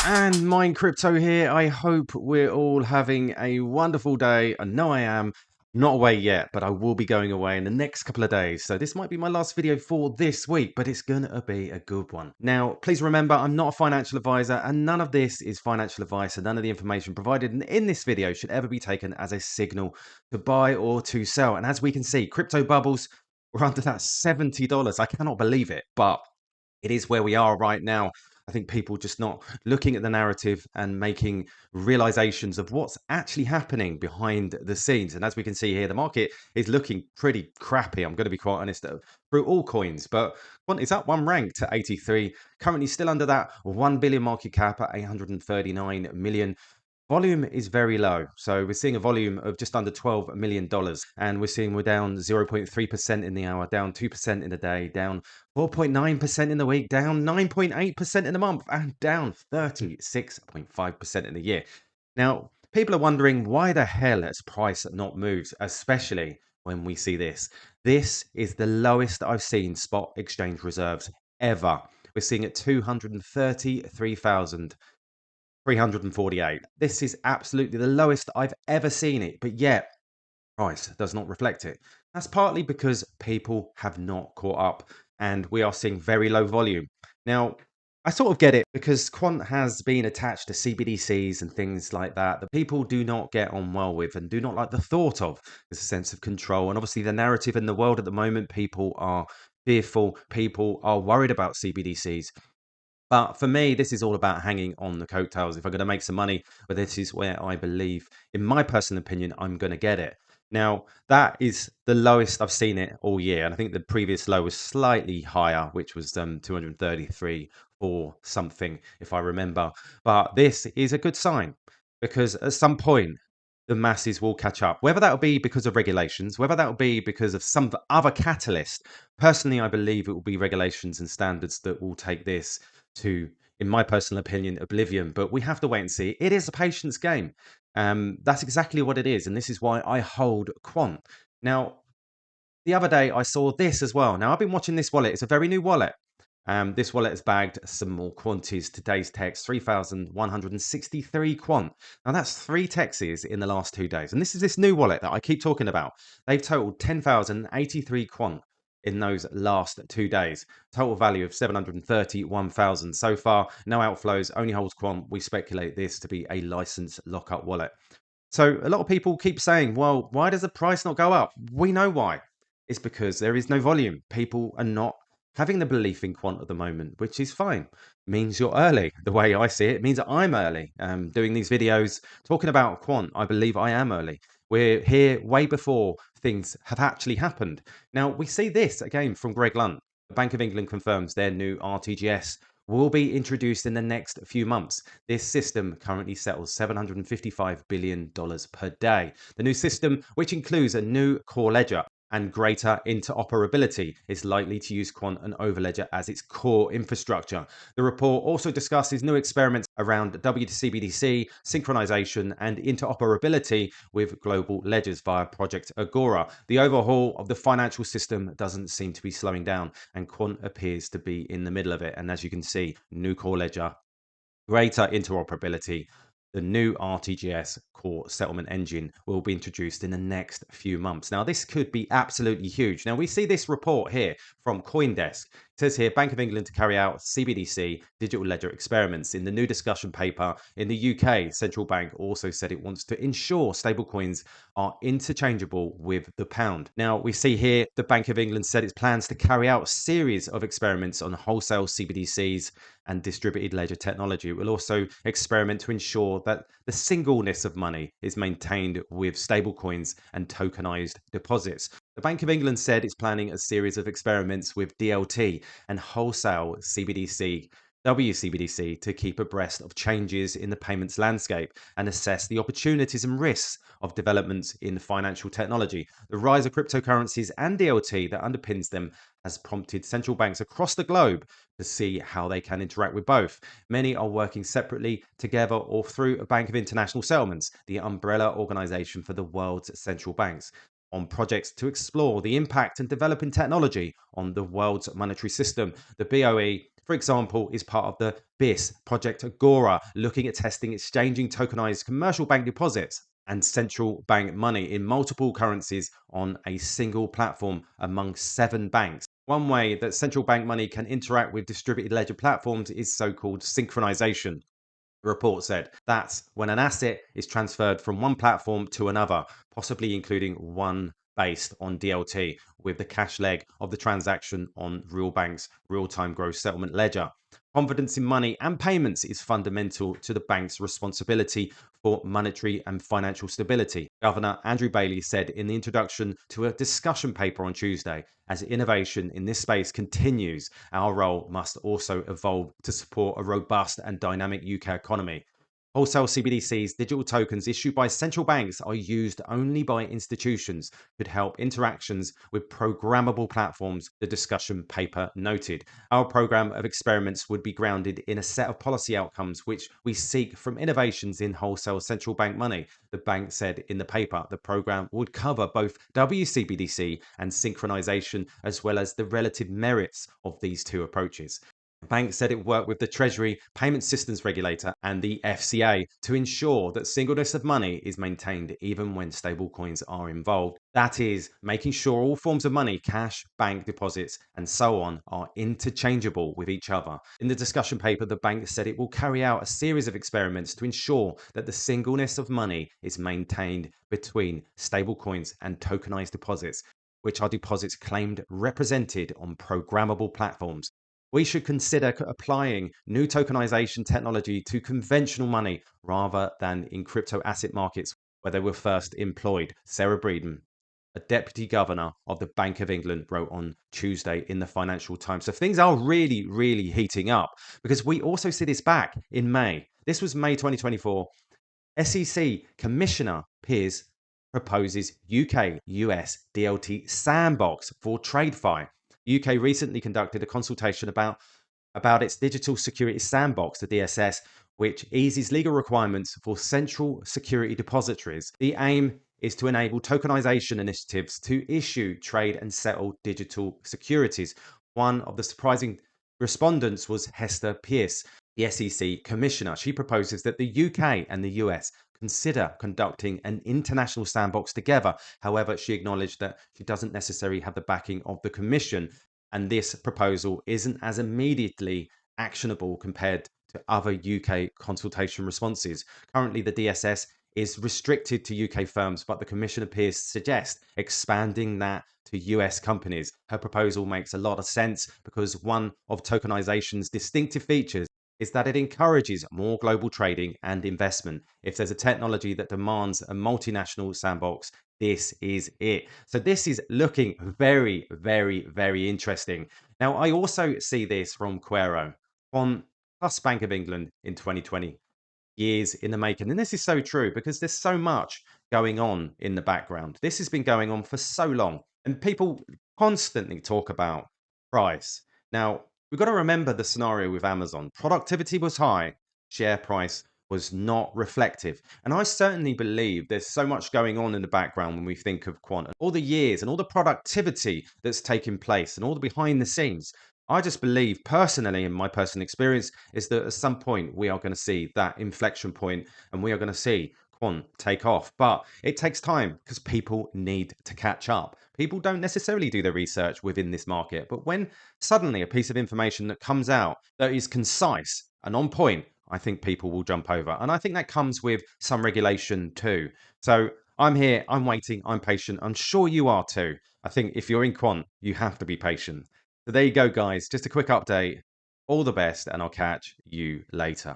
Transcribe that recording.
And Mine Crypto here. I hope we're all having a wonderful day. I know I am. Not away yet, but I will be going away in the next couple of days. So this might be my last video for this week, but it's going to be a good one. Now, please remember, I'm not a financial advisor and none of this is financial advice, and none of the information provided in this video should ever be taken as a signal to buy or to sell. And as we can see, crypto bubbles were under that $70. I cannot believe it, but it is where we are right now. I think people just not looking at the narrative and making realizations of what's actually happening behind the scenes. And as we can see here, the market is looking pretty crappy. I'm going to be quite honest through all coins, but Quant is up one rank to 83, currently still under that 1 billion market cap at 839 million. Volume is very low. So we're seeing a volume of just under $12 million. And we're seeing we're down 0.3% in the hour, down 2% in the day, down 4.9% in the week, down 9.8% in the month, and down 36.5% in the year. Now, people are wondering why the hell has price not moved, especially when we see this. This is the lowest I've seen spot exchange reserves ever. We're seeing at 233,000. 348. This is absolutely the lowest I've ever seen it, but yet price does not reflect it. That's partly because people have not caught up and we are seeing very low volume. Now, I sort of get it because Quant has been attached to CBDCs and things like that that people do not get on well with and do not like the thought of. There's a sense of control. And obviously, the narrative in the world at the moment, people are fearful, people are worried about CBDCs. But for me, this is all about hanging on the coattails. If I'm going to make some money, but this is where I believe, in my personal opinion, I'm going to get it. Now, that is the lowest I've seen it all year. And I think the previous low was slightly higher, which was 233 or something, if I remember. But this is a good sign because at some point, the masses will catch up. Whether that will be because of regulations, whether that will be because of some other catalyst. Personally, I believe it will be regulations and standards that will take this to, in my personal opinion, oblivion. But we have to wait and see. It is a patience game. That's exactly what it is. And this is why I hold Quant. Now, the other day I saw this as well. Now, I've been watching this wallet. It's a very new wallet. This wallet has bagged some more quanties. Today's text, 3,163 quant. Now, that's 3 texts in the last 2 days. And this is this new wallet that I keep talking about. They've totaled 10,083 quant in those last 2 days. Total value of 731,000 so far. No outflows, only holds quant. We speculate this to be a license lockup wallet. So a lot of people keep saying, well, why does the price not go up? We know why. It's because there is no volume. People are not having the belief in quant at the moment, which is fine. It means you're early. The way I see it, it means that I'm early. Doing these videos, talking about quant, I believe I am early. We're here way before things have actually happened. Now, we see this again from Greg Lunt. The Bank of England confirms their new RTGS will be introduced in the next few months. This system currently settles $755 billion per day. The new system, which includes a new core ledger and greater interoperability, is likely to use Quant and Overledger as its core infrastructure. The report also discusses new experiments around CBDC, synchronization, and interoperability with global ledgers via Project Agora. The overhaul of the financial system doesn't seem to be slowing down, and Quant appears to be in the middle of it. And as you can see, new core ledger, greater interoperability. The new RTGS core settlement engine will be introduced in the next few months. Now, this could be absolutely huge. Now, we see this report here from CoinDesk. It says here, Bank of England to carry out CBDC digital ledger experiments. In the new discussion paper in the UK, central bank also said it wants to ensure stablecoins are interchangeable with the pound. Now, we see here the Bank of England said its plans to carry out a series of experiments on wholesale CBDCs and distributed ledger technology. It will also experiment to ensure that the singleness of money is maintained with stablecoins and tokenized deposits. The Bank of England said it's planning a series of experiments with DLT and wholesale CBDC, WCBDC, to keep abreast of changes in the payments landscape and assess the opportunities and risks of developments in financial technology. The rise of cryptocurrencies and DLT that underpins them has prompted central banks across the globe to see how they can interact with both. Many are working separately, together, or through a Bank of International Settlements, the umbrella organization for the world's central banks. on projects to explore the impact and developing technology on the world's monetary system. The BOE, for example, is part of the BIS Project Agora, looking at testing exchanging tokenized commercial bank deposits and central bank money in multiple currencies on a single platform among 7 banks. One way that central bank money can interact with distributed ledger platforms is so-called synchronization. The report said that's when an asset is transferred from one platform to another, possibly including one based on DLT, with the cash leg of the transaction on real bank's real-time gross settlement ledger. Confidence in money and payments is fundamental to the bank's responsibility for monetary and financial stability, Governor Andrew Bailey said in the introduction to a discussion paper on Tuesday. As innovation in this space continues, our role must also evolve to support a robust and dynamic UK economy. Wholesale CBDCs, digital tokens issued by central banks, are used only by institutions, could help interactions with programmable platforms, the discussion paper noted. Our program of experiments would be grounded in a set of policy outcomes which we seek from innovations in wholesale central bank money, the bank said in the paper. The program would cover both WCBDC and synchronization, as well as the relative merits of these two approaches. The bank said it worked with the Treasury Payment Systems Regulator and the FCA to ensure that singleness of money is maintained even when stablecoins are involved. That is, making sure all forms of money, cash, bank deposits, and so on, are interchangeable with each other. In the discussion paper, the bank said it will carry out a series of experiments to ensure that the singleness of money is maintained between stablecoins and tokenized deposits, which are deposits claimed represented on programmable platforms. We should consider applying new tokenization technology to conventional money rather than in crypto asset markets where they were first employed, Sarah Breeden, a deputy governor of the Bank of England, wrote on Tuesday in the Financial Times. So things are really, really heating up, because we also see this back in May. This was May 2024. SEC Commissioner Peers proposes UK US DLT sandbox for TradeFi. UK recently conducted a consultation about its digital security sandbox, the DSS, which eases legal requirements for central security depositories. The aim is to enable tokenization initiatives to issue, trade, and settle digital securities. One of the surprising respondents was Hester Pearce, the SEC Commissioner. She proposes that the UK and the US consider conducting an international sandbox together. However, she acknowledged that she doesn't necessarily have the backing of the Commission, and this proposal isn't as immediately actionable compared to other UK consultation responses. Currently, the DSS is restricted to UK firms, but the Commission appears to suggest expanding that to US companies. Her proposal makes a lot of sense because one of tokenization's distinctive features is that it encourages more global trading and investment. If there's a technology that demands a multinational sandbox, this is it. So this is looking very, very, very interesting. Now, I also see this from Quero, on plus Bank of England in 2020. Years in the making. And this is so true because there's so much going on in the background. This has been going on for so long, and people constantly talk about price. Now, we've got to remember the scenario with Amazon. Productivity was high, share price was not reflective. And I certainly believe there's so much going on in the background when we think of quant. All the years and all the productivity that's taken place and all the behind the scenes. I just believe personally, in my personal experience, is that at some point we are going to see that inflection point and we are going to see quant take off. But it takes time because people need to catch up. People don't necessarily do their research within this market. But when suddenly a piece of information that comes out that is concise and on point, I think people will jump over. And I think that comes with some regulation too. So I'm here, I'm waiting, I'm patient. I'm sure you are too. I think if you're in quant, you have to be patient. So there you go, guys. Just a quick update. All the best, and I'll catch you later.